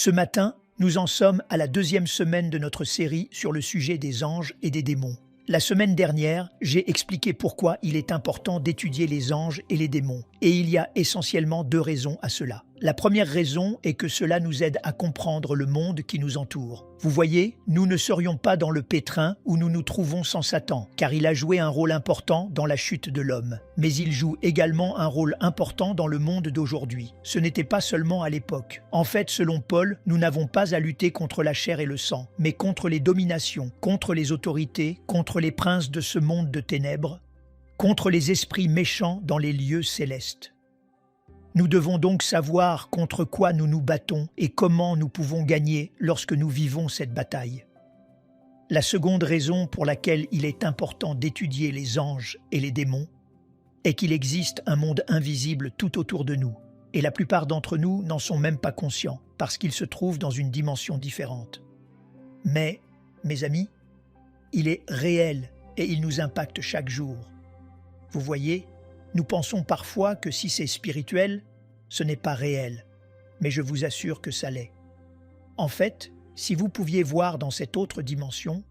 Ce matin, nous en sommes à la deuxième semaine de notre série sur le sujet des anges et des démons. La semaine dernière, j'ai expliqué pourquoi il est important d'étudier les anges et les démons. Et il y a essentiellement deux raisons à cela. La première raison est que cela nous aide à comprendre le monde qui nous entoure. Vous voyez, nous ne serions pas dans le pétrin où nous nous trouvons sans Satan, car il a joué un rôle important dans la chute de l'homme. Mais il joue également un rôle important dans le monde d'aujourd'hui. Ce n'était pas seulement à l'époque. En fait, selon Paul, nous n'avons pas à lutter contre la chair et le sang, mais contre les dominations, contre les autorités, contre les princes de ce monde de ténèbres, contre les esprits méchants dans les lieux célestes. Nous devons donc savoir contre quoi nous nous battons et comment nous pouvons gagner lorsque nous vivons cette bataille. La seconde raison pour laquelle il est important d'étudier les anges et les démons est qu'il existe un monde invisible tout autour de nous, et la plupart d'entre nous n'en sont même pas conscients parce qu'ils se trouvent dans une dimension différente. Mais, mes amis, il est réel et il nous impacte chaque jour. Vous voyez, nous pensons parfois que si c'est spirituel, ce n'est pas réel, mais je vous assure que ça l'est. En fait, si vous pouviez voir dans cette autre dimension,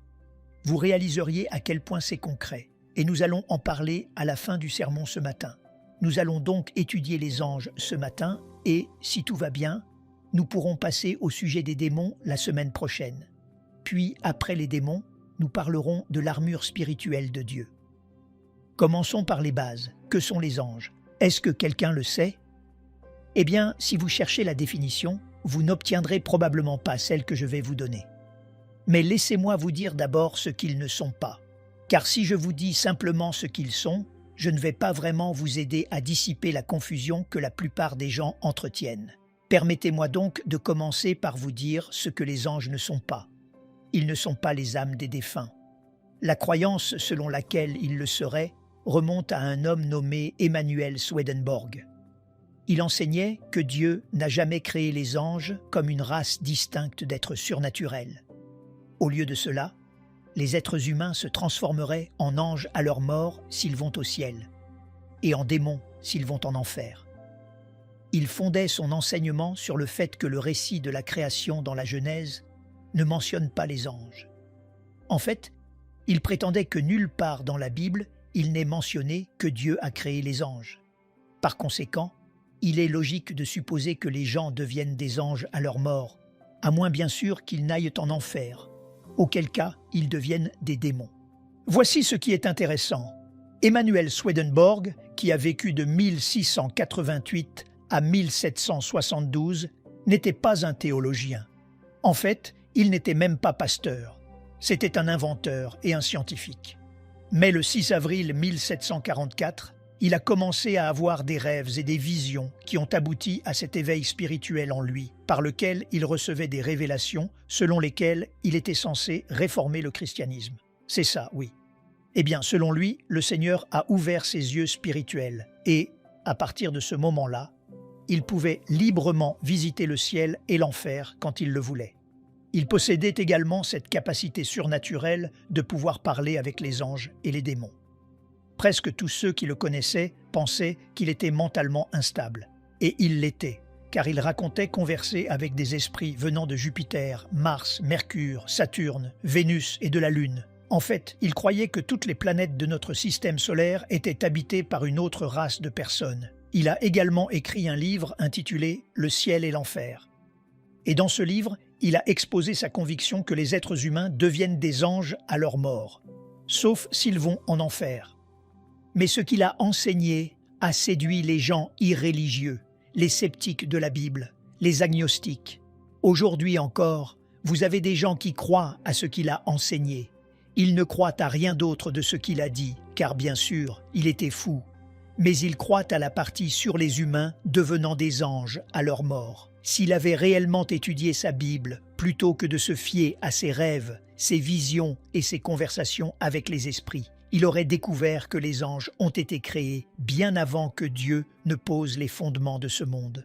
vous réaliseriez à quel point c'est concret, et nous allons en parler à la fin du sermon ce matin. Nous allons donc étudier les anges ce matin et, si tout va bien, nous pourrons passer au sujet des démons la semaine prochaine. Puis, après les démons, nous parlerons de l'armure spirituelle de Dieu. Commençons par les bases. Que sont les anges? Est-ce que quelqu'un le sait? Eh bien, si vous cherchez la définition, vous n'obtiendrez probablement pas celle que je vais vous donner. Mais laissez-moi vous dire d'abord ce qu'ils ne sont pas. Car si je vous dis simplement ce qu'ils sont, je ne vais pas vraiment vous aider à dissiper la confusion que la plupart des gens entretiennent. Permettez-moi donc de commencer par vous dire ce que les anges ne sont pas. Ils ne sont pas les âmes des défunts. La croyance selon laquelle ils le seraient remonte à un homme nommé Emanuel Swedenborg. Il enseignait que Dieu n'a jamais créé les anges comme une race distincte d'êtres surnaturels. Au lieu de cela, les êtres humains se transformeraient en anges à leur mort s'ils vont au ciel, et en démons s'ils vont en enfer. Il fondait son enseignement sur le fait que le récit de la création dans la Genèse ne mentionne pas les anges. En fait, il prétendait que nulle part dans la Bible, il n'est mentionné que Dieu a créé les anges. Par conséquent, il est logique de supposer que les gens deviennent des anges à leur mort, à moins bien sûr qu'ils n'aillent en enfer, auquel cas ils deviennent des démons. Voici ce qui est intéressant. Emanuel Swedenborg, qui a vécu de 1688 à 1772, n'était pas un théologien. En fait, il n'était même pas pasteur. C'était un inventeur et un scientifique. Mais le 6 avril 1744, il a commencé à avoir des rêves et des visions qui ont abouti à cet éveil spirituel en lui, par lequel il recevait des révélations selon lesquelles il était censé réformer le christianisme. C'est ça, oui. Eh bien, selon lui, le Seigneur a ouvert ses yeux spirituels et, à partir de ce moment-là, il pouvait librement visiter le ciel et l'enfer quand il le voulait. Il possédait également cette capacité surnaturelle de pouvoir parler avec les anges et les démons. Presque tous ceux qui le connaissaient pensaient qu'il était mentalement instable. Et il l'était, car il racontait converser avec des esprits venant de Jupiter, Mars, Mercure, Saturne, Vénus et de la Lune. En fait, il croyait que toutes les planètes de notre système solaire étaient habitées par une autre race de personnes. Il a également écrit un livre intitulé « Le ciel et l'enfer ». Et dans ce livre, il a exposé sa conviction que les êtres humains deviennent des anges à leur mort, sauf s'ils vont en enfer. Mais ce qu'il a enseigné a séduit les gens irréligieux, les sceptiques de la Bible, les agnostiques. Aujourd'hui encore, vous avez des gens qui croient à ce qu'il a enseigné. Ils ne croient à rien d'autre de ce qu'il a dit, car bien sûr, il était fou. Mais ils croient à la partie sur les humains devenant des anges à leur mort. S'il avait réellement étudié sa Bible, plutôt que de se fier à ses rêves, ses visions et ses conversations avec les esprits, il aurait découvert que les anges ont été créés bien avant que Dieu ne pose les fondements de ce monde.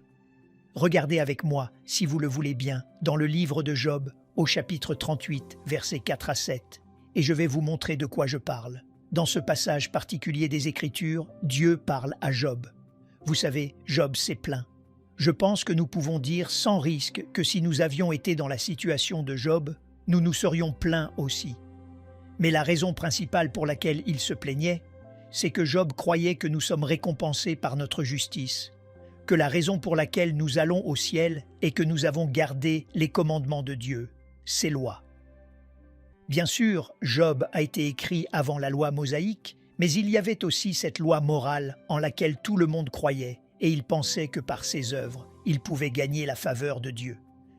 Regardez avec moi, si vous le voulez bien, dans le livre de Job, au chapitre 38, versets 4 à 7, et je vais vous montrer de quoi je parle. Dans ce passage particulier des Écritures, Dieu parle à Job. Vous savez, Job s'est plaint. Je pense que nous pouvons dire sans risque que si nous avions été dans la situation de Job, nous nous serions plaints aussi. Mais la raison principale pour laquelle il se plaignait, c'est que Job croyait que nous sommes récompensés par notre justice, que la raison pour laquelle nous allons au ciel est que nous avons gardé les commandements de Dieu, ses lois. Bien sûr, Job a été écrit avant la loi mosaïque, mais il y avait aussi cette loi morale en laquelle tout le monde croyait, et il pensait que par ses œuvres, il pouvait gagner la faveur de Dieu.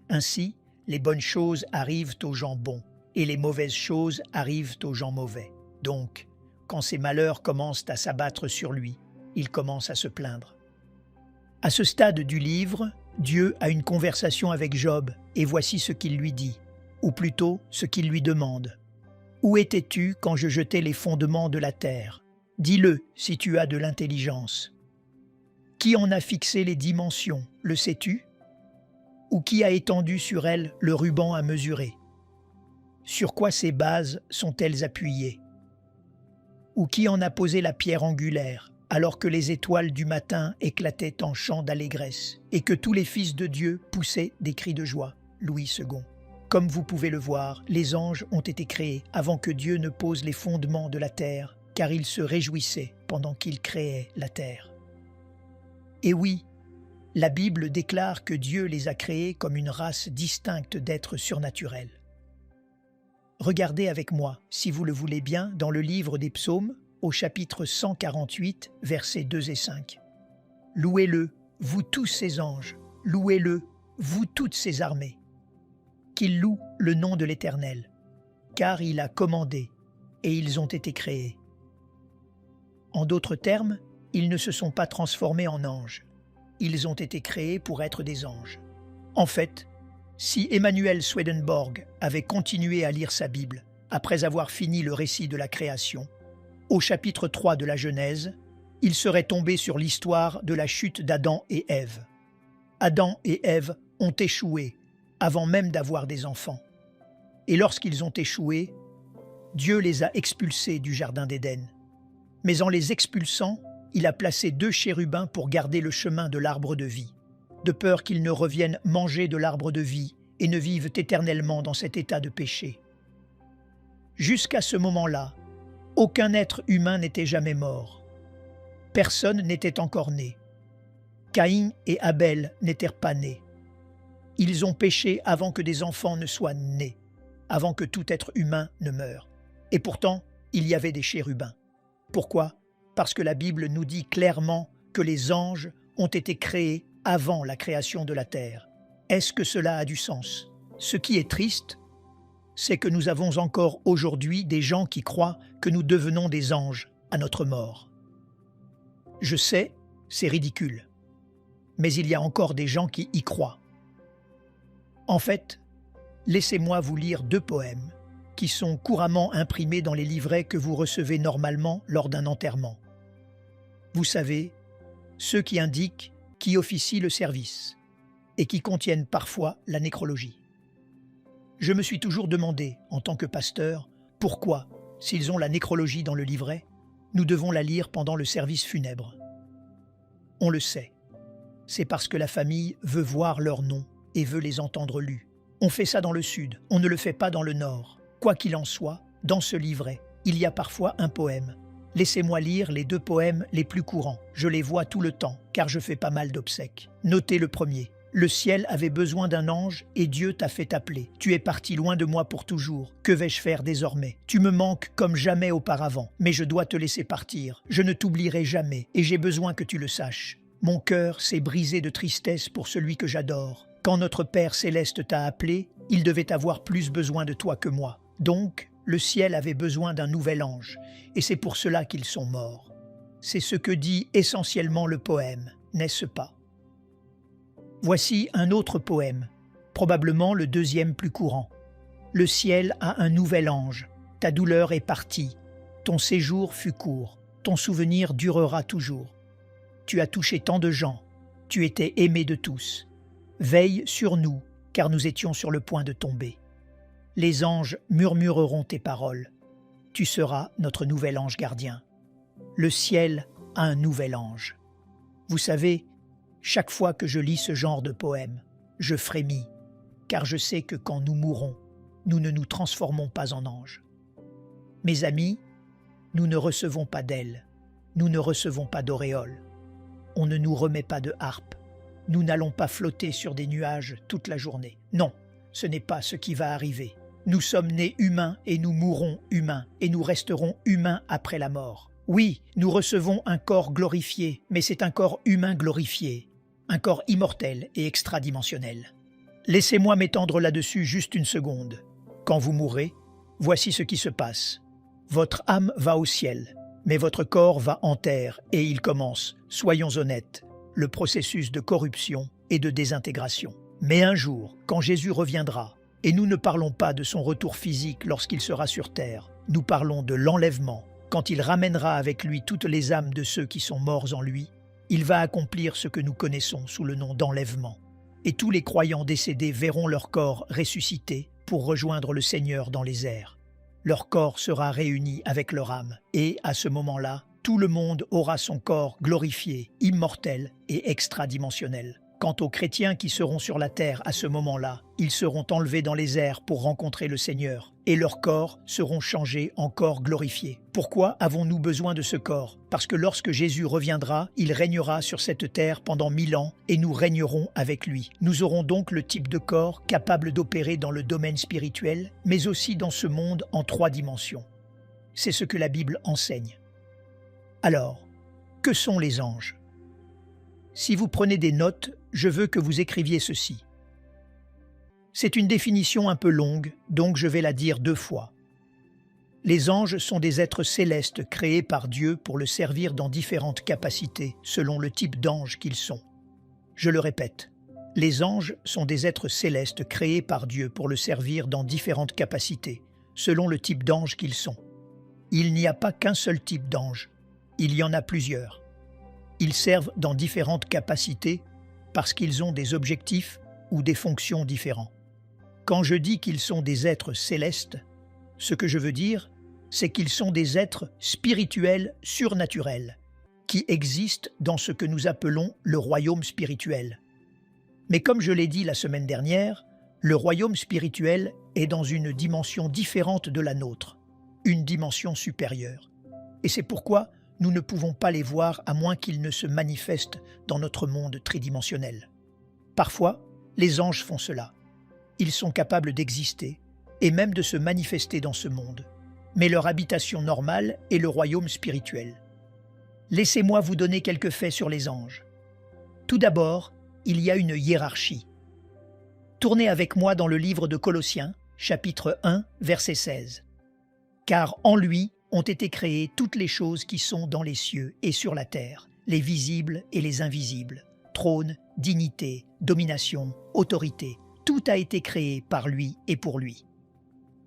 Ainsi, les bonnes choses arrivent aux gens bons, et les mauvaises choses arrivent aux gens mauvais. Donc, quand ces malheurs commencent à s'abattre sur lui, il commence à se plaindre. À ce stade du livre, Dieu a une conversation avec Job, et voici ce qu'il lui dit, ou plutôt ce qu'il lui demande. « Où étais-tu quand je jetais les fondements de la terre? Dis-le si tu as de l'intelligence. Qui en a fixé les dimensions, le sais-tu? Ou qui a étendu sur elles le ruban à mesurer? Sur quoi ces bases sont-elles appuyées? Ou qui en a posé la pierre angulaire, alors que les étoiles du matin éclataient en chants d'allégresse et que tous les fils de Dieu poussaient des cris de joie? » Louis II. Comme vous pouvez le voir, les anges ont été créés avant que Dieu ne pose les fondements de la terre, car il se réjouissait pendant qu'il créait la terre. Et oui, la Bible déclare que Dieu les a créés comme une race distincte d'êtres surnaturels. Regardez avec moi, si vous le voulez bien, dans le livre des Psaumes, au chapitre 148, versets 2 et 5. « Louez-le, vous tous ses anges, louez-le, vous toutes ses armées. Qu'ils louent le nom de l'Éternel, car il a commandé, et ils ont été créés. » En d'autres termes, ils ne se sont pas transformés en anges. Ils ont été créés pour être des anges. En fait, si Emanuel Swedenborg avait continué à lire sa Bible après avoir fini le récit de la création, au chapitre 3 de la Genèse, il serait tombé sur l'histoire de la chute d'Adam et Ève. Adam et Ève ont échoué avant même d'avoir des enfants. Et lorsqu'ils ont échoué, Dieu les a expulsés du jardin d'Éden. Mais en les expulsant, il a placé 2 chérubins pour garder le chemin de l'arbre de vie, de peur qu'ils ne reviennent manger de l'arbre de vie et ne vivent éternellement dans cet état de péché. Jusqu'à ce moment-là, aucun être humain n'était jamais mort. Personne n'était encore né. Caïn et Abel n'étaient pas nés. Ils ont péché avant que des enfants ne soient nés, avant que tout être humain ne meure. Et pourtant, il y avait des chérubins. Pourquoi ? Parce que la Bible nous dit clairement que les anges ont été créés avant la création de la terre. Est-ce que cela a du sens? Ce qui est triste, c'est que nous avons encore aujourd'hui des gens qui croient que nous devenons des anges à notre mort. Je sais, c'est ridicule, mais il y a encore des gens qui y croient. En fait, laissez-moi vous lire 2 poèmes qui sont couramment imprimés dans les livrets que vous recevez normalement lors d'un enterrement. Vous savez, ceux qui indiquent qui officie le service et qui contiennent parfois la nécrologie. Je me suis toujours demandé, en tant que pasteur, pourquoi, s'ils ont la nécrologie dans le livret, nous devons la lire pendant le service funèbre. On le sait, c'est parce que la famille veut voir leur nom et veut les entendre lus. On fait ça dans le sud, on ne le fait pas dans le nord. Quoi qu'il en soit, dans ce livret, il y a parfois un poème. Laissez-moi lire les 2 poèmes les plus courants. Je les vois tout le temps, car je fais pas mal d'obsèques. Notez le premier. Le ciel avait besoin d'un ange, et Dieu t'a fait appeler. Tu es parti loin de moi pour toujours. Que vais-je faire désormais? Tu me manques comme jamais auparavant, mais je dois te laisser partir. Je ne t'oublierai jamais, et j'ai besoin que tu le saches. Mon cœur s'est brisé de tristesse pour celui que j'adore. Quand notre Père céleste t'a appelé, il devait avoir plus besoin de toi que moi. Donc, le ciel avait besoin d'un nouvel ange, et c'est pour cela qu'ils sont morts. C'est ce que dit essentiellement le poème, n'est-ce pas? Voici un autre poème, probablement le 2e plus courant. Le ciel a un nouvel ange, ta douleur est partie, ton séjour fut court, ton souvenir durera toujours. Tu as touché tant de gens, tu étais aimé de tous. Veille sur nous, car nous étions sur le point de tomber. Les anges murmureront tes paroles. Tu seras notre nouvel ange gardien. Le ciel a un nouvel ange. Vous savez, Chaque fois que je lis ce genre de poème, je frémis, car je sais que quand nous mourrons, nous ne nous transformons pas en anges. Mes amis, nous ne recevons pas d'ailes, nous ne recevons pas d'auréoles, on ne nous remet pas de harpe, nous n'allons pas flotter sur des nuages toute la journée. Non, ce n'est pas ce qui va arriver. Nous sommes nés humains et nous mourrons humains et nous resterons humains après la mort. Oui, nous recevons un corps glorifié, mais c'est un corps humain glorifié, un corps immortel et extradimensionnel. Laissez-moi m'étendre là-dessus juste une seconde. Quand vous mourrez, voici ce qui se passe. Votre âme va au ciel, mais votre corps va en terre et il commence, soyons honnêtes, le processus de corruption et de désintégration. Mais un jour, quand Jésus reviendra, et nous ne parlons pas de son retour physique lorsqu'il sera sur terre, nous parlons de l'enlèvement, quand il ramènera avec lui toutes les âmes de ceux qui sont morts en lui, il va accomplir ce que nous connaissons sous le nom d'enlèvement. Et tous les croyants décédés verront leur corps ressuscité pour rejoindre le Seigneur dans les airs. Leur corps sera réuni avec leur âme, et à ce moment-là, tout le monde aura son corps glorifié, immortel et extradimensionnel. Quant aux chrétiens qui seront sur la terre à ce moment-là, ils seront enlevés dans les airs pour rencontrer le Seigneur, et leurs corps seront changés en corps glorifiés. Pourquoi avons-nous besoin de ce corps? Parce que lorsque Jésus reviendra, il régnera sur cette terre pendant 1000 ans, et nous régnerons avec lui. Nous aurons donc le type de corps capable d'opérer dans le domaine spirituel, mais aussi dans ce monde en 3 dimensions. C'est ce que la Bible enseigne. Alors, que sont les anges? Si vous prenez des notes, je veux que vous écriviez ceci. C'est une définition un peu longue, donc je vais la dire 2 fois. Les anges sont des êtres célestes créés par Dieu pour le servir dans différentes capacités, selon le type d'ange qu'ils sont. Je le répète, les anges sont des êtres célestes créés par Dieu pour le servir dans différentes capacités, selon le type d'ange qu'ils sont. Il n'y a pas qu'un seul type d'ange, il y en a plusieurs. Ils servent dans différentes capacités parce qu'ils ont des objectifs ou des fonctions différents. Quand je dis qu'ils sont des êtres célestes, ce que je veux dire, c'est qu'ils sont des êtres spirituels surnaturels, qui existent dans ce que nous appelons le royaume spirituel. Mais comme je l'ai dit la semaine dernière, le royaume spirituel est dans une dimension différente de la nôtre, une dimension supérieure. Et c'est pourquoi nous ne pouvons pas les voir à moins qu'ils ne se manifestent dans notre monde tridimensionnel. Parfois, les anges font cela. Ils sont capables d'exister et même de se manifester dans ce monde. Mais leur habitation normale est le royaume spirituel. Laissez-moi vous donner quelques faits sur les anges. Tout d'abord, il y a une hiérarchie. Tournez avec moi dans le livre de Colossiens, chapitre 1, verset 16. « Car en lui, ont été créées toutes les choses qui sont dans les cieux et sur la terre, les visibles et les invisibles, trône, dignité, domination, autorité, tout a été créé par lui et pour lui. »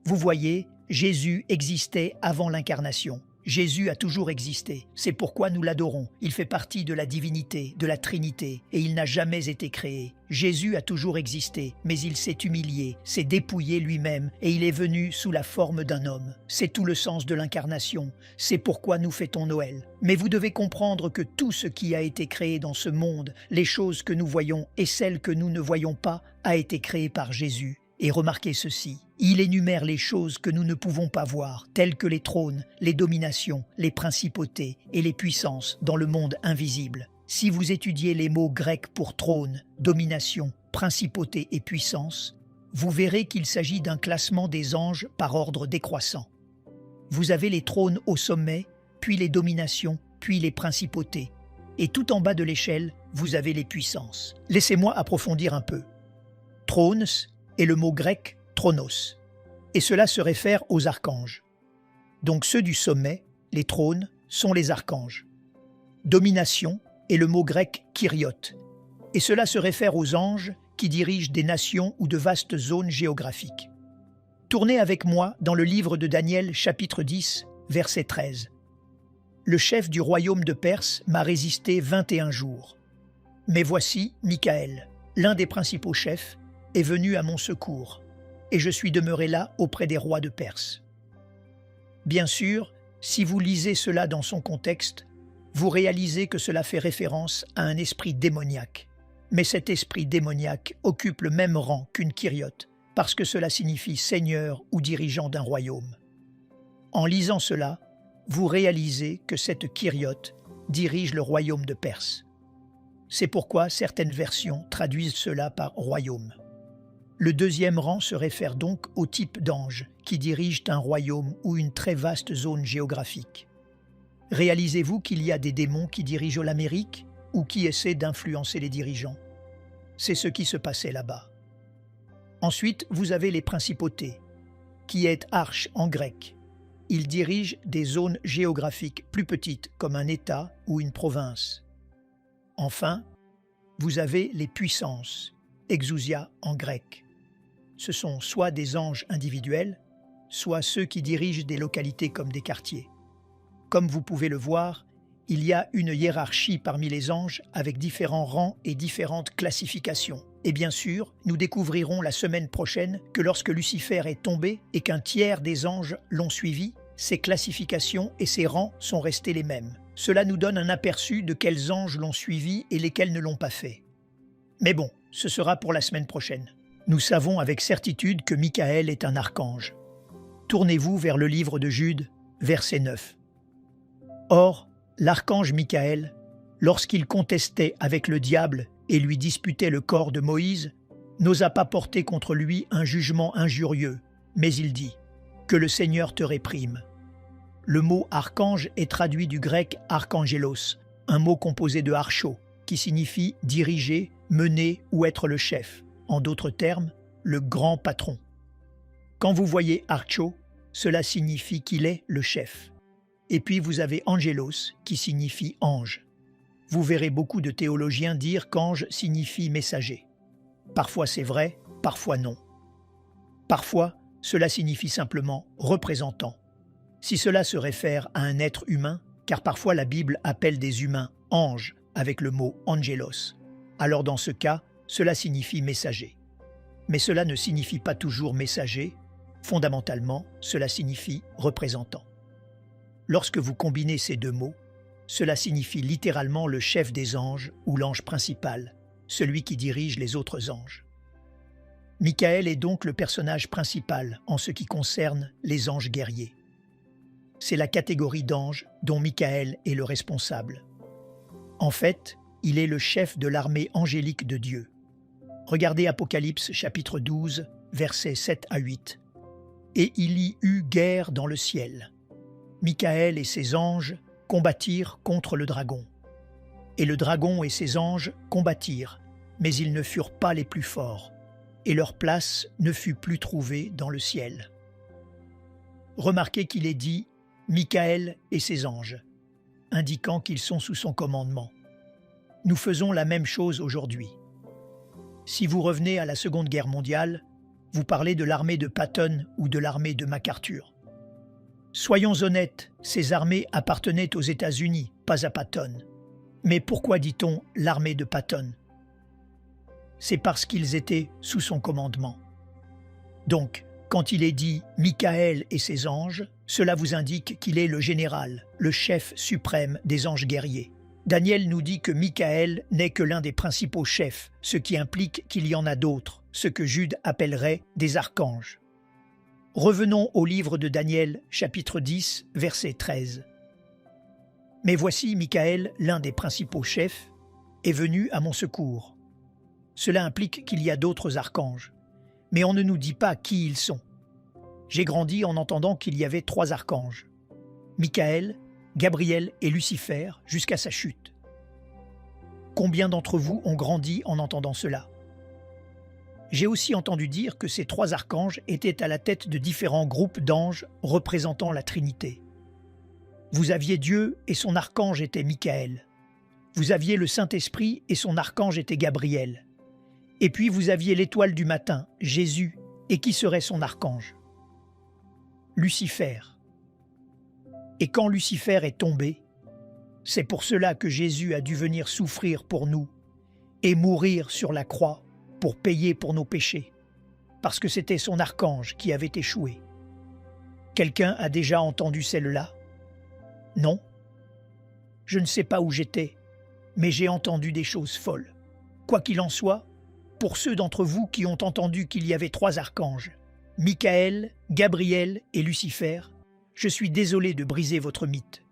Vous voyez, Jésus existait avant l'incarnation. Jésus a toujours existé, c'est pourquoi nous l'adorons. Il fait partie de la divinité, de la Trinité, et il n'a jamais été créé. Jésus a toujours existé, mais il s'est humilié, s'est dépouillé lui-même, et il est venu sous la forme d'un homme. C'est tout le sens de l'incarnation, c'est pourquoi nous fêtons Noël. Mais vous devez comprendre que tout ce qui a été créé dans ce monde, les choses que nous voyons et celles que nous ne voyons pas, a été créé par Jésus. Et remarquez ceci, il énumère les choses que nous ne pouvons pas voir, telles que les trônes, les dominations, les principautés et les puissances dans le monde invisible. Si vous étudiez les mots grecs pour trône, domination, principauté et puissance, vous verrez qu'il s'agit d'un classement des anges par ordre décroissant. Vous avez les trônes au sommet, puis les dominations, puis les principautés. Et tout en bas de l'échelle, vous avez les puissances. Laissez-moi approfondir un peu. Trônes est le mot grec « tronos », et cela se réfère aux archanges. Donc ceux du sommet, les trônes, sont les archanges. Domination est le mot grec « kyriot », et cela se réfère aux anges qui dirigent des nations ou de vastes zones géographiques. Tournez avec moi dans le livre de Daniel, chapitre 10, verset 13. « Le chef du royaume de Perse m'a résisté 21 jours. Mais voici Michaël, l'un des principaux chefs, est venu à mon secours, et je suis demeuré là auprès des rois de Perse. » Bien sûr, si vous lisez cela dans son contexte, vous réalisez que cela fait référence à un esprit démoniaque. Mais cet esprit démoniaque occupe le même rang qu'une Kyriote, parce que cela signifie seigneur ou dirigeant d'un royaume. En lisant cela, vous réalisez que cette Kyriote dirige le royaume de Perse. C'est pourquoi certaines versions traduisent cela par royaume. Le deuxième rang se réfère donc au type d'ange qui dirigent un royaume ou une très vaste zone géographique. Réalisez-vous qu'il y a des démons qui dirigent l'Amérique ou qui essaient d'influencer les dirigeants? C'est ce qui se passait là-bas. Ensuite, vous avez les principautés, qui est arche en grec. Ils dirigent des zones géographiques plus petites comme un État ou une province. Enfin, vous avez les puissances, exousia en grec. Ce sont soit des anges individuels, soit ceux qui dirigent des localités comme des quartiers. Comme vous pouvez le voir, il y a une hiérarchie parmi les anges avec différents rangs et différentes classifications. Et bien sûr, nous découvrirons la semaine prochaine que lorsque Lucifer est tombé et qu'un tiers des anges l'ont suivi, ses classifications et ses rangs sont restés les mêmes. Cela nous donne un aperçu de quels anges l'ont suivi et lesquels ne l'ont pas fait. Mais bon, ce sera pour la semaine prochaine. Nous savons avec certitude que Michael est un archange. Tournez-vous vers le livre de Jude, verset 9. Or, l'archange Michael, lorsqu'il contestait avec le diable et lui disputait le corps de Moïse, n'osa pas porter contre lui un jugement injurieux, mais il dit « Que le Seigneur te réprime ». Le mot archange est traduit du grec archangelos, un mot composé de archo, qui signifie diriger, mener ou être le chef. En d'autres termes, le grand patron. Quand vous voyez archo, cela signifie qu'il est le chef. Et puis vous avez angelos, qui signifie ange. Vous verrez beaucoup de théologiens dire qu'ange signifie messager. Parfois c'est vrai, parfois non. Parfois, cela signifie simplement représentant. Si cela se réfère à un être humain, car parfois la Bible appelle des humains anges avec le mot angelos, alors dans ce cas, cela signifie messager. Mais cela ne signifie pas toujours messager, fondamentalement, cela signifie représentant. Lorsque vous combinez ces deux mots, cela signifie littéralement le chef des anges ou l'ange principal, celui qui dirige les autres anges. Michael est donc le personnage principal en ce qui concerne les anges guerriers. C'est la catégorie d'anges dont Michael est le responsable. En fait, il est le chef de l'armée angélique de Dieu. Regardez Apocalypse chapitre 12, versets 7 à 8. « Et il y eut guerre dans le ciel. Michael et ses anges combattirent contre le dragon. Et le dragon et ses anges combattirent, mais ils ne furent pas les plus forts, et leur place ne fut plus trouvée dans le ciel. » Remarquez qu'il est dit « Michael et ses anges », indiquant qu'ils sont sous son commandement. Nous faisons la même chose aujourd'hui. Si vous revenez à la Seconde Guerre mondiale, vous parlez de l'armée de Patton ou de l'armée de MacArthur. Soyons honnêtes, ces armées appartenaient aux États-Unis, pas à Patton. Mais pourquoi dit-on l'armée de Patton? C'est parce qu'ils étaient sous son commandement. Donc, quand il est dit « Michael et ses anges », cela vous indique qu'il est le général, le chef suprême des anges guerriers. Daniel nous dit que Michael n'est que l'un des principaux chefs, ce qui implique qu'il y en a d'autres, ce que Jude appellerait des archanges. Revenons au livre de Daniel, chapitre 10, verset 13. « Mais voici Michael, l'un des principaux chefs, est venu à mon secours. » Cela implique qu'il y a d'autres archanges, mais on ne nous dit pas qui ils sont. J'ai grandi en entendant qu'il y avait 3 archanges, Michael, Gabriel et Lucifer, jusqu'à sa chute. Combien d'entre vous ont grandi en entendant cela? J'ai aussi entendu dire que ces 3 archanges étaient à la tête de différents groupes d'anges représentant la Trinité. Vous aviez Dieu et son archange était Michael. Vous aviez le Saint-Esprit et son archange était Gabriel. Et puis vous aviez l'étoile du matin, Jésus, et qui serait son archange? Lucifer. Et quand Lucifer est tombé, c'est pour cela que Jésus a dû venir souffrir pour nous et mourir sur la croix pour payer pour nos péchés, parce que c'était son archange qui avait échoué. Quelqu'un a déjà entendu celle-là? Non? Je ne sais pas où j'étais, mais j'ai entendu des choses folles. Quoi qu'il en soit, pour ceux d'entre vous qui ont entendu qu'il y avait 3 archanges, Michael, Gabriel et Lucifer, je suis désolé de briser votre mythe.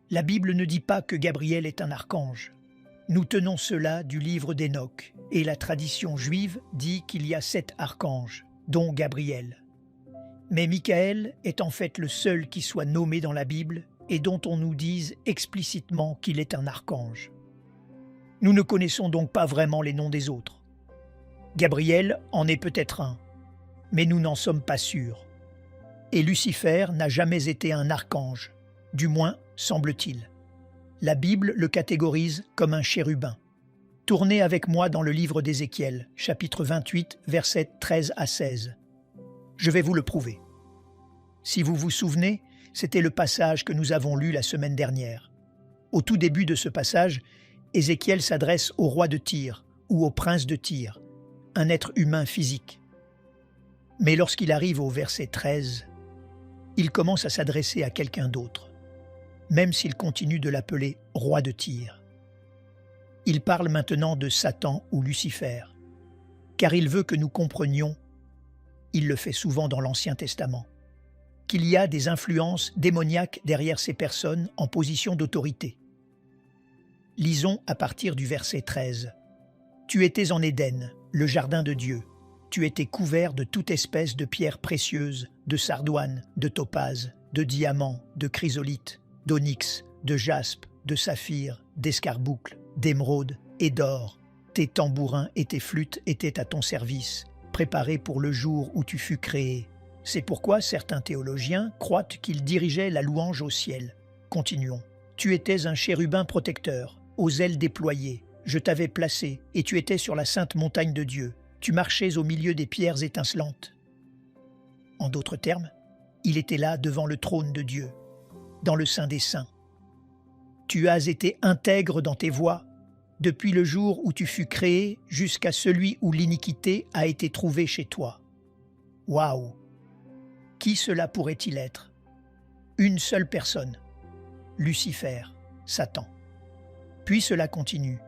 La Bible ne dit pas que Gabriel est un archange. Nous tenons cela du livre d'Enoch, et la tradition juive dit qu'il y a 7 archanges, dont Gabriel. Mais Michael est en fait le seul qui soit nommé dans la Bible et dont on nous dise explicitement qu'il est un archange. Nous ne connaissons donc pas vraiment les noms des autres. Gabriel en est peut-être un, mais nous n'en sommes pas sûrs. Et Lucifer n'a jamais été un archange, du moins semble-t-il. La Bible le catégorise comme un chérubin. Tournez avec moi dans le livre d'Ézéchiel, chapitre 28, versets 13 à 16. Je vais vous le prouver. Si vous vous souvenez, c'était le passage que nous avons lu la semaine dernière. Au tout début de ce passage, Ézéchiel s'adresse au roi de Tyr ou au prince de Tyr, un être humain physique. Mais lorsqu'il arrive au verset 13, il commence à s'adresser à quelqu'un d'autre, même s'il continue de l'appeler roi de Tyr. Il parle maintenant de Satan ou Lucifer, car il veut que nous comprenions, il le fait souvent dans l'Ancien Testament, qu'il y a des influences démoniaques derrière ces personnes en position d'autorité. Lisons à partir du verset 13. « Tu étais en Éden, le jardin de Dieu. Tu étais couvert de toute espèce de pierres précieuses, de sardoine, de topaze, de diamants, de chrysolite, d'onyx, de jaspe, de saphir, d'escarboucle, d'émeraude et d'or. Tes tambourins et tes flûtes étaient à ton service, préparés pour le jour où tu fus créé. C'est pourquoi certains théologiens croient qu'il dirigeait la louange au ciel. Continuons. Tu étais un chérubin protecteur, aux ailes déployées. Je t'avais placé, et tu étais sur la sainte montagne de Dieu. Tu marchais au milieu des pierres étincelantes. » En d'autres termes, il était là devant le trône de Dieu, dans le Saint des Saints. Tu as été intègre dans tes voies, depuis le jour où tu fus créé jusqu'à celui où l'iniquité a été trouvée chez toi. Waouh! Qui cela pourrait-il être? Une seule personne, Lucifer, Satan. Puis cela continue.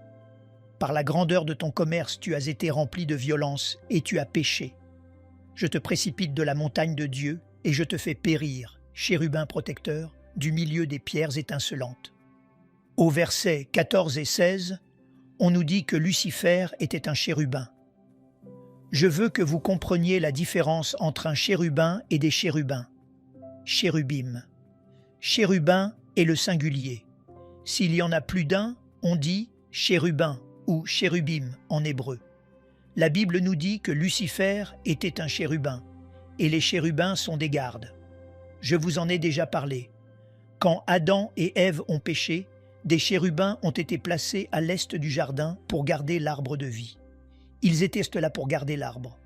Par la grandeur de ton commerce, tu as été rempli de violence et tu as péché. Je te précipite de la montagne de Dieu et je te fais périr, chérubin protecteur, du milieu des pierres étincelantes. » Au versets 14 et 16, on nous dit que Lucifer était un chérubin. Je veux que vous compreniez la différence entre un chérubin et des chérubins. Chérubim. Chérubin est le singulier. S'il y en a plus d'un, on dit chérubin ou chérubim en hébreu. La Bible nous dit que Lucifer était un chérubin, et les chérubins sont des gardes. Je vous en ai déjà parlé. Quand Adam et Ève ont péché, des chérubins ont été placés à l'est du jardin pour garder l'arbre de vie. Ils étaient là pour garder l'arbre.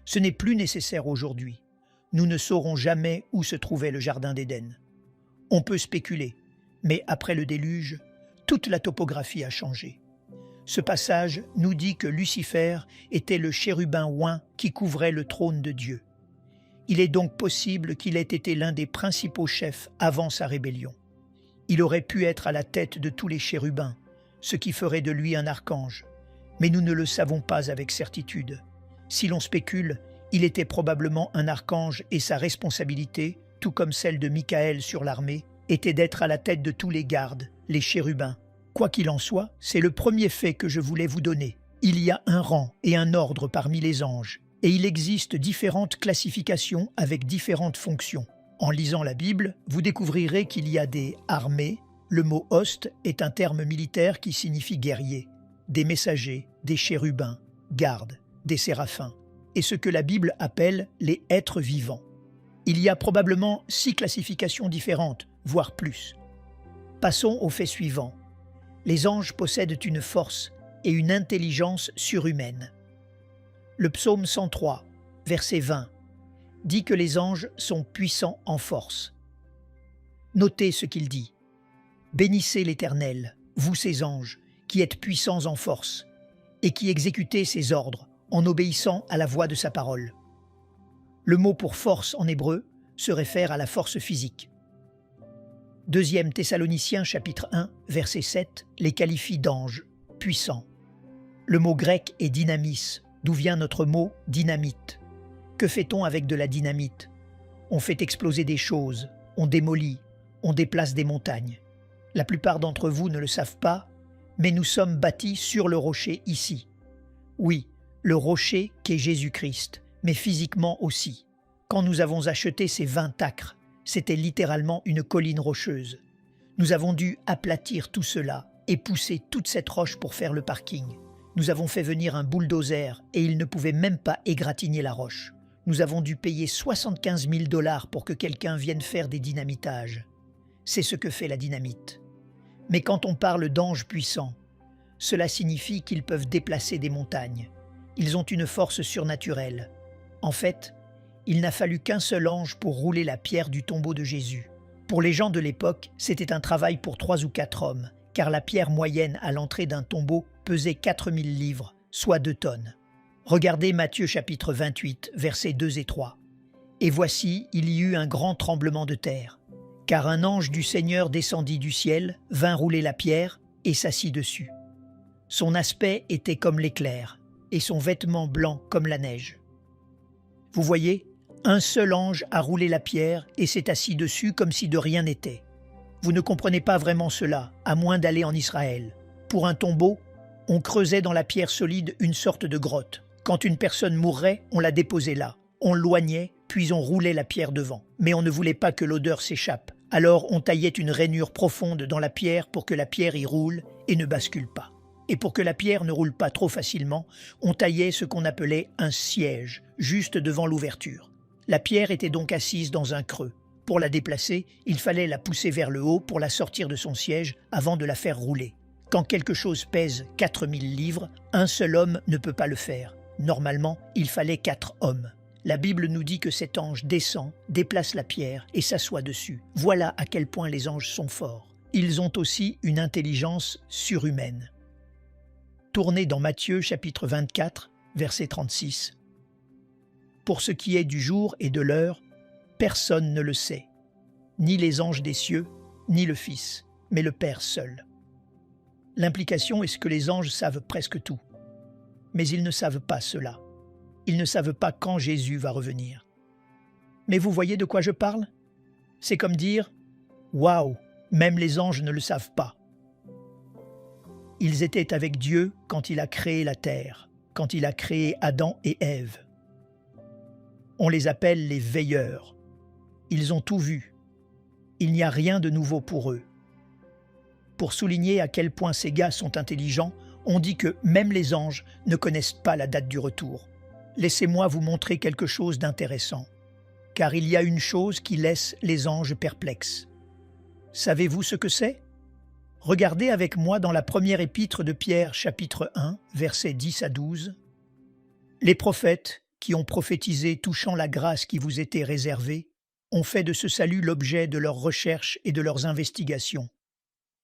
Ce n'est plus nécessaire aujourd'hui. Nous ne saurons jamais où se trouvait le jardin d'Éden. On peut spéculer, mais après le déluge, toute la topographie a changé. Ce passage nous dit que Lucifer était le chérubin oint qui couvrait le trône de Dieu. Il est donc possible qu'il ait été l'un des principaux chefs avant sa rébellion. Il aurait pu être à la tête de tous les chérubins, ce qui ferait de lui un archange. Mais nous ne le savons pas avec certitude. Si l'on spécule, il était probablement un archange et sa responsabilité, tout comme celle de Michael sur l'armée, était d'être à la tête de tous les gardes, les chérubins. Quoi qu'il en soit, c'est le premier fait que je voulais vous donner. Il y a un rang et un ordre parmi les anges, et il existe différentes classifications avec différentes fonctions. En lisant la Bible, vous découvrirez qu'il y a des armées. Le mot « host » est un terme militaire qui signifie guerrier, des messagers, des chérubins, gardes, des séraphins, et ce que la Bible appelle les êtres vivants. Il y a probablement 6 classifications différentes, voire plus. Passons au fait suivant. Les anges possèdent une force et une intelligence surhumaine. Le psaume 103, verset 20, dit que les anges sont puissants en force. Notez ce qu'il dit. « Bénissez l'Éternel, vous ses anges, qui êtes puissants en force, et qui exécutez ses ordres en obéissant à la voix de sa parole. » Le mot pour force en hébreu se réfère à la force physique. 2 Thessaloniciens chapitre 1, verset 7, les qualifie d'anges, puissants. Le mot grec est dynamis, d'où vient notre mot dynamite. Que fait-on avec de la dynamite? On fait exploser des choses, on démolit, on déplace des montagnes. La plupart d'entre vous ne le savent pas, mais nous sommes bâtis sur le rocher ici. Oui, le rocher qu'est Jésus-Christ, mais physiquement aussi. Quand nous avons acheté ces 20 acres, c'était littéralement une colline rocheuse. Nous avons dû aplatir tout cela et pousser toute cette roche pour faire le parking. Nous avons fait venir un bulldozer et il ne pouvait même pas égratigner la roche. Nous avons dû payer 75 000 $ pour que quelqu'un vienne faire des dynamitages. C'est ce que fait la dynamite. Mais quand on parle d'anges puissants, cela signifie qu'ils peuvent déplacer des montagnes. Ils ont une force surnaturelle. En fait, il n'a fallu qu'un seul ange pour rouler la pierre du tombeau de Jésus. Pour les gens de l'époque, c'était un travail pour 3 ou 4 hommes, car la pierre moyenne à l'entrée d'un tombeau pesait 4000 livres, soit 2 tonnes. Regardez Matthieu chapitre 28, versets 2 et 3. « Et voici, il y eut un grand tremblement de terre, car un ange du Seigneur descendit du ciel, vint rouler la pierre et s'assit dessus. Son aspect était comme l'éclair, et son vêtement blanc comme la neige. » Vous voyez, un seul ange a roulé la pierre et s'est assis dessus comme si de rien n'était. Vous ne comprenez pas vraiment cela, à moins d'aller en Israël. Pour un tombeau, on creusait dans la pierre solide une sorte de grotte. Quand une personne mourrait, on la déposait là. On loignait, puis on roulait la pierre devant. Mais on ne voulait pas que l'odeur s'échappe. Alors on taillait une rainure profonde dans la pierre pour que la pierre y roule et ne bascule pas. Et pour que la pierre ne roule pas trop facilement, on taillait ce qu'on appelait un siège, juste devant l'ouverture. La pierre était donc assise dans un creux. Pour la déplacer, il fallait la pousser vers le haut pour la sortir de son siège avant de la faire rouler. Quand quelque chose pèse 4000 livres, un seul homme ne peut pas le faire. Normalement, il fallait 4 hommes. La Bible nous dit que cet ange descend, déplace la pierre et s'assoit dessus. Voilà à quel point les anges sont forts. Ils ont aussi une intelligence surhumaine. Tournez dans Matthieu chapitre 24, verset 36. « Pour ce qui est du jour et de l'heure, personne ne le sait, ni les anges des cieux, ni le Fils, mais le Père seul. » L'implication est que les anges savent presque tout. Mais ils ne savent pas cela. Ils ne savent pas quand Jésus va revenir. Mais vous voyez de quoi je parle? C'est comme dire « Waouh, même les anges ne le savent pas ». Ils étaient avec Dieu quand il a créé la terre, quand il a créé Adam et Ève. On les appelle les veilleurs. Ils ont tout vu. Il n'y a rien de nouveau pour eux. Pour souligner à quel point ces gars sont intelligents, on dit que même les anges ne connaissent pas la date du retour. Laissez-moi vous montrer quelque chose d'intéressant, car il y a une chose qui laisse les anges perplexes. Savez-vous ce que c'est? Regardez avec moi dans la première épître de Pierre, chapitre 1, versets 10 à 12. « Les prophètes, qui ont prophétisé touchant la grâce qui vous était réservée, ont fait de ce salut l'objet de leurs recherches et de leurs investigations.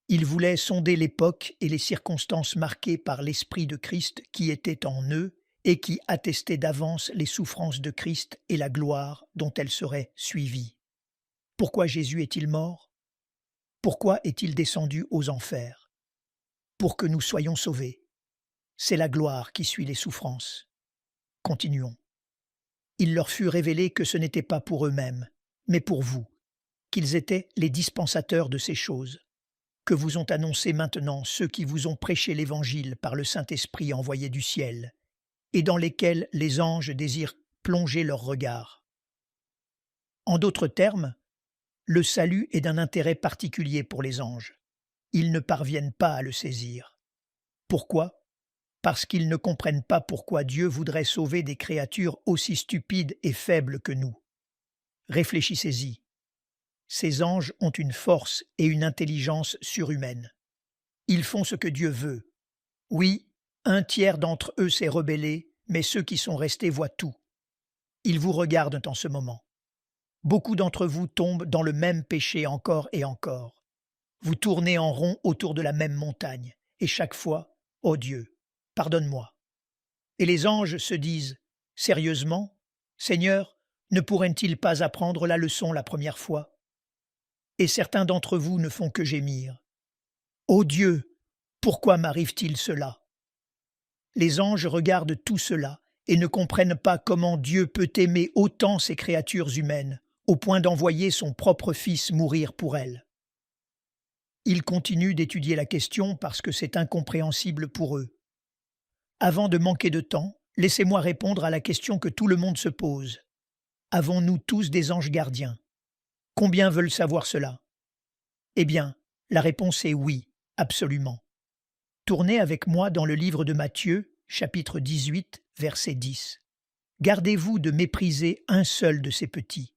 Ils voulaient sonder l'époque et les circonstances marquées par l'Esprit de Christ qui était en eux et qui attestait d'avance les souffrances de Christ et la gloire dont elles seraient suivies. Pourquoi Jésus est-il mort? Pourquoi est-il descendu aux enfers? Pour que nous soyons sauvés. C'est la gloire qui suit les souffrances. Continuons. Il leur fut révélé que ce n'était pas pour eux-mêmes, mais pour vous, qu'ils étaient les dispensateurs de ces choses, que vous ont annoncé maintenant ceux qui vous ont prêché l'Évangile par le Saint-Esprit envoyé du ciel, et dans lesquels les anges désirent plonger leur regard. En d'autres termes, le salut est d'un intérêt particulier pour les anges. Ils ne parviennent pas à le saisir. Pourquoi? Parce qu'ils ne comprennent pas pourquoi Dieu voudrait sauver des créatures aussi stupides et faibles que nous. Réfléchissez-y. Ces anges ont une force et une intelligence surhumaines. Ils font ce que Dieu veut. Oui, 1/3 d'entre eux s'est rebellé, mais ceux qui sont restés voient tout. Ils vous regardent en ce moment. Beaucoup d'entre vous tombent dans le même péché encore et encore. Vous tournez en rond autour de la même montagne, et chaque fois, « Oh Dieu, pardonne-moi ». Et les anges se disent, « Sérieusement, Seigneur, ne pourraient-ils pas apprendre la leçon la première fois ?» et certains d'entre vous ne font que gémir. Ô Dieu, pourquoi m'arrive-t-il cela? Les anges regardent tout cela et ne comprennent pas comment Dieu peut aimer autant ces créatures humaines, au point d'envoyer son propre Fils mourir pour elles. Ils continuent d'étudier la question parce que c'est incompréhensible pour eux. Avant de manquer de temps, laissez-moi répondre à la question que tout le monde se pose. Avons-nous tous des anges gardiens? Combien veulent savoir cela? Eh bien, la réponse est oui, absolument. Tournez avec moi dans le livre de Matthieu, chapitre 18, verset 10. Gardez-vous de mépriser un seul de ces petits,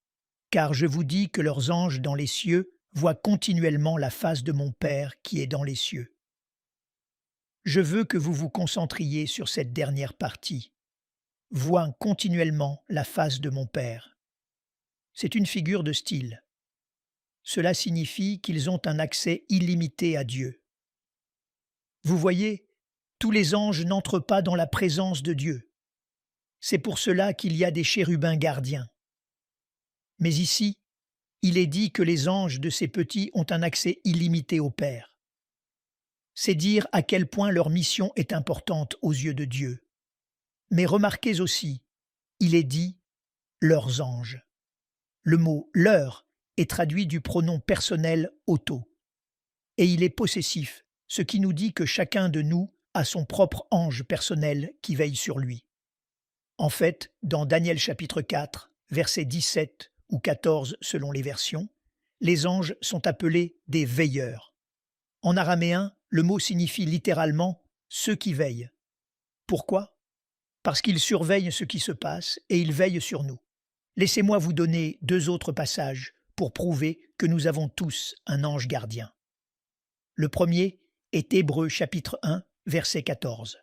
car je vous dis que leurs anges dans les cieux voient continuellement la face de mon Père qui est dans les cieux. Je veux que vous vous concentriez sur cette dernière partie. Voient continuellement la face de mon Père. C'est une figure de style. Cela signifie qu'ils ont un accès illimité à Dieu. Vous voyez, tous les anges n'entrent pas dans la présence de Dieu. C'est pour cela qu'il y a des chérubins gardiens. Mais ici, il est dit que les anges de ces petits ont un accès illimité au Père. C'est dire à quel point leur mission est importante aux yeux de Dieu. Mais remarquez aussi, il est dit « leurs anges ». Le mot « leur » est traduit du pronom personnel « auto ». Et il est possessif, ce qui nous dit que chacun de nous a son propre ange personnel qui veille sur lui. En fait, dans Daniel chapitre 4, versets 17 ou 14 selon les versions, les anges sont appelés des veilleurs. En araméen, le mot signifie littéralement « ceux qui veillent ». Pourquoi? Parce qu'ils surveillent ce qui se passe et ils veillent sur nous. Laissez-moi vous donner 2 autres passages pour prouver que nous avons tous un ange gardien. Le premier est Hébreux chapitre 1, verset 14.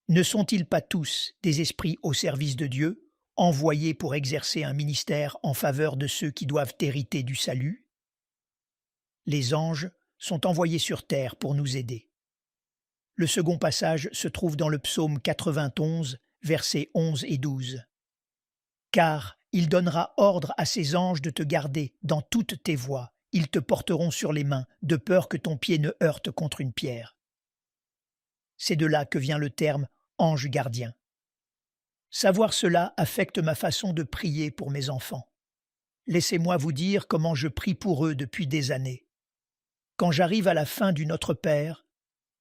Ne sont-ils pas tous des esprits au service de Dieu, envoyés pour exercer un ministère en faveur de ceux qui doivent hériter du salut? Les anges sont envoyés sur terre pour nous aider. Le second passage se trouve dans le psaume 91, versets 11 et 12. « Car il donnera ordre à ses anges de te garder dans toutes tes voies. Ils te porteront sur les mains, de peur que ton pied ne heurte contre une pierre. » C'est de là que vient le terme « ange gardien ». Savoir cela affecte ma façon de prier pour mes enfants. Laissez-moi vous dire comment je prie pour eux depuis des années. Quand j'arrive à la fin du Notre Père,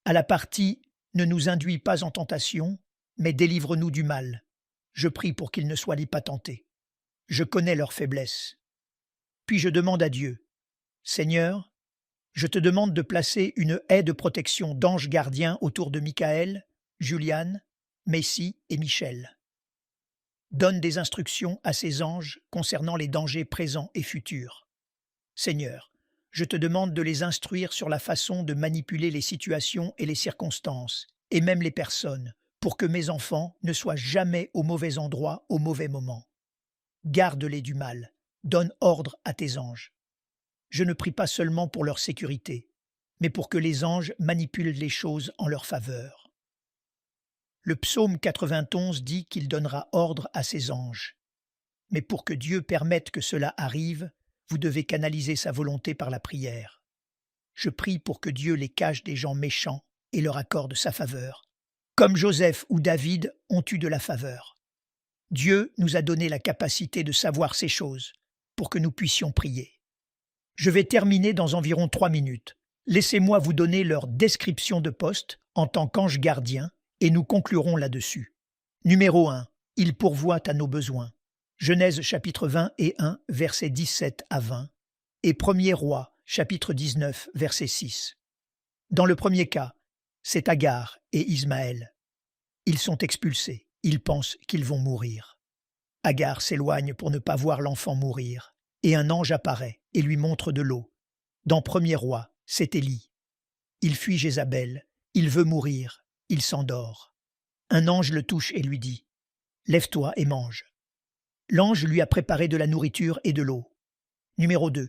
à la partie « Ne nous induis pas en tentation, mais délivre-nous du mal », je prie pour qu'ils ne soient pas tentés. Je connais leurs faiblesses. Puis je demande à Dieu, « Seigneur, je te demande de placer une haie de protection d'anges gardiens autour de Michael, Juliane, Messie et Michel. Donne des instructions à ces anges concernant les dangers présents et futurs. Seigneur, je te demande de les instruire sur la façon de manipuler les situations et les circonstances, et même les personnes, pour que mes enfants ne soient jamais au mauvais endroit au mauvais moment. Garde-les du mal, donne ordre à tes anges. Je ne prie pas seulement pour leur sécurité, mais pour que les anges manipulent les choses en leur faveur. Le psaume 91 dit qu'il donnera ordre à ses anges. Mais pour que Dieu permette que cela arrive, vous devez canaliser sa volonté par la prière. Je prie pour que Dieu les cache des gens méchants et leur accorde sa faveur, comme Joseph ou David ont eu de la faveur. Dieu nous a donné la capacité de savoir ces choses pour que nous puissions prier. Je vais terminer dans environ 3 minutes. Laissez-moi vous donner leur description de poste en tant qu'ange gardien et nous conclurons là-dessus. Numéro 1. Il pourvoit à nos besoins. Genèse chapitre 20 et 1, versets 17 à 20, et 1er Roi, chapitre 19, verset 6. Dans le premier cas, c'est Agar et Ismaël. Ils sont expulsés, ils pensent qu'ils vont mourir. Agar s'éloigne pour ne pas voir l'enfant mourir, et un ange apparaît et lui montre de l'eau. Dans 1er Roi, c'est Élie. Il fuit Jézabel, il veut mourir, il s'endort. Un ange le touche et lui dit « Lève-toi et mange ». L'ange lui a préparé de la nourriture et de l'eau. Numéro 2.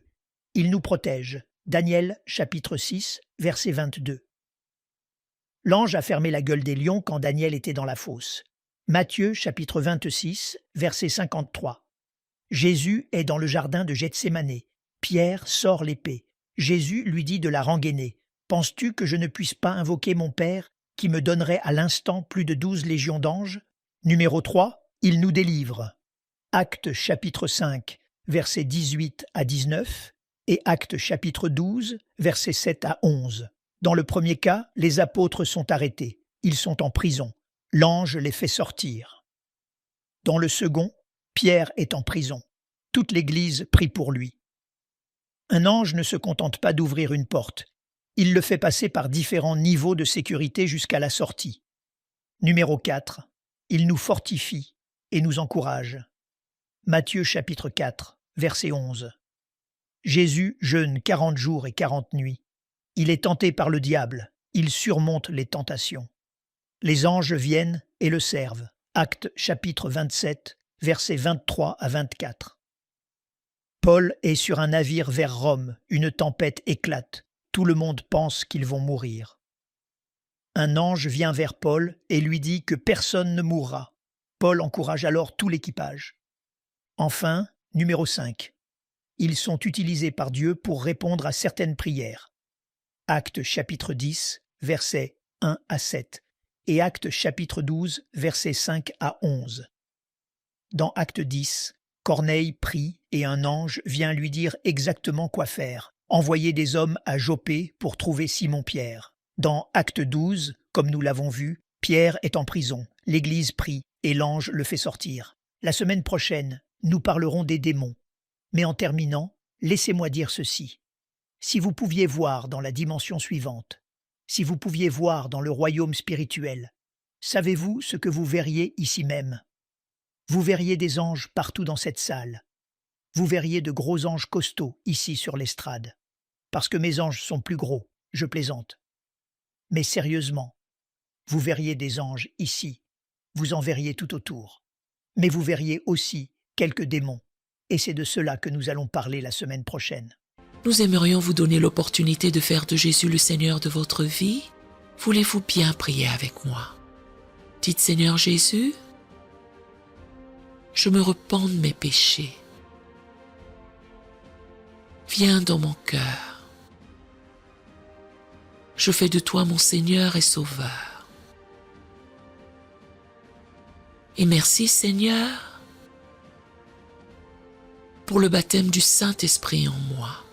Il nous protège. Daniel, chapitre 6, verset 22. L'ange a fermé la gueule des lions quand Daniel était dans la fosse. Matthieu, chapitre 26, verset 53. Jésus est dans le jardin de Gethsémané. Pierre sort l'épée. Jésus lui dit de la rengainer. « Penses-tu que je ne puisse pas invoquer mon Père, qui me donnerait à l'instant plus de 12 légions d'anges ?» Numéro 3. Il nous délivre. Actes chapitre 5, versets 18 à 19 et Actes chapitre 12, versets 7 à 11. Dans le premier cas, les apôtres sont arrêtés. Ils sont en prison. L'ange les fait sortir. Dans le second, Pierre est en prison. Toute l'Église prie pour lui. Un ange ne se contente pas d'ouvrir une porte. Il le fait passer par différents niveaux de sécurité jusqu'à la sortie. Numéro 4. Il nous fortifie et nous encourage. Matthieu chapitre 4, verset 11. Jésus jeûne 40 jours et 40 nuits. Il est tenté par le diable. Il surmonte les tentations. Les anges viennent et le servent. Actes chapitre 27, versets 23 à 24. Paul est sur un navire vers Rome. Une tempête éclate. Tout le monde pense qu'ils vont mourir. Un ange vient vers Paul et lui dit que personne ne mourra. Paul encourage alors tout l'équipage. Enfin, numéro 5. Ils sont utilisés par Dieu pour répondre à certaines prières. Actes chapitre 10, versets 1 à 7 et Actes chapitre 12, versets 5 à 11. Dans Acte 10, Corneille prie et un ange vient lui dire exactement quoi faire. Envoyer des hommes à Joppé pour trouver Simon-Pierre. Dans Acte 12, comme nous l'avons vu, Pierre est en prison, l'Église prie et l'ange le fait sortir. La semaine prochaine, nous parlerons des démons. Mais en terminant, laissez-moi dire ceci. Si vous pouviez voir dans la dimension suivante, si vous pouviez voir dans le royaume spirituel, savez-vous ce que vous verriez ici même? Vous verriez des anges partout dans cette salle. Vous verriez de gros anges costauds ici sur l'estrade. Parce que mes anges sont plus gros, je plaisante. Mais sérieusement, vous verriez des anges ici, vous en verriez tout autour. Mais vous verriez aussi quelques démons. Et c'est de cela que nous allons parler la semaine prochaine. Nous aimerions vous donner l'opportunité de faire de Jésus le Seigneur de votre vie. Voulez-vous bien prier avec moi? Dites Seigneur Jésus, je me repens de mes péchés. Viens dans mon cœur. Je fais de toi mon Seigneur et Sauveur. Et merci Seigneur pour le baptême du Saint-Esprit en moi.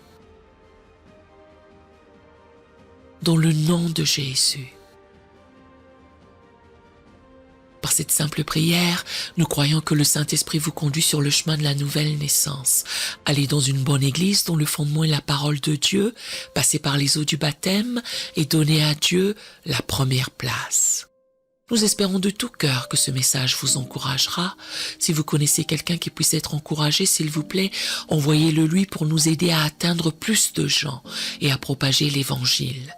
Dans le nom de Jésus. Par cette simple prière, nous croyons que le Saint-Esprit vous conduit sur le chemin de la nouvelle naissance. Allez dans une bonne église dont le fondement est la parole de Dieu, passez par les eaux du baptême et donnez à Dieu la première place. Nous espérons de tout cœur que ce message vous encouragera. Si vous connaissez quelqu'un qui puisse être encouragé, s'il vous plaît, envoyez-le lui pour nous aider à atteindre plus de gens et à propager l'Évangile.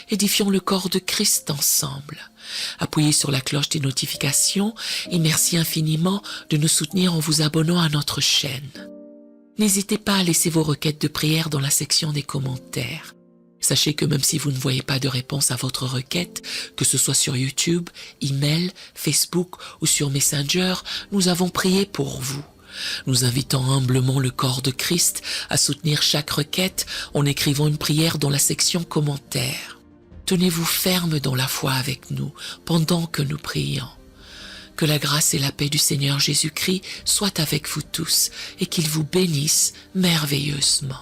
Édifions le corps de Christ ensemble. Appuyez sur la cloche des notifications et merci infiniment de nous soutenir en vous abonnant à notre chaîne. N'hésitez pas à laisser vos requêtes de prière dans la section des commentaires. Sachez que même si vous ne voyez pas de réponse à votre requête, que ce soit sur YouTube, email, Facebook ou sur Messenger, nous avons prié pour vous. Nous invitons humblement le corps de Christ à soutenir chaque requête en écrivant une prière dans la section commentaires. Tenez-vous ferme dans la foi avec nous pendant que nous prions. Que la grâce et la paix du Seigneur Jésus-Christ soient avec vous tous et qu'il vous bénisse merveilleusement.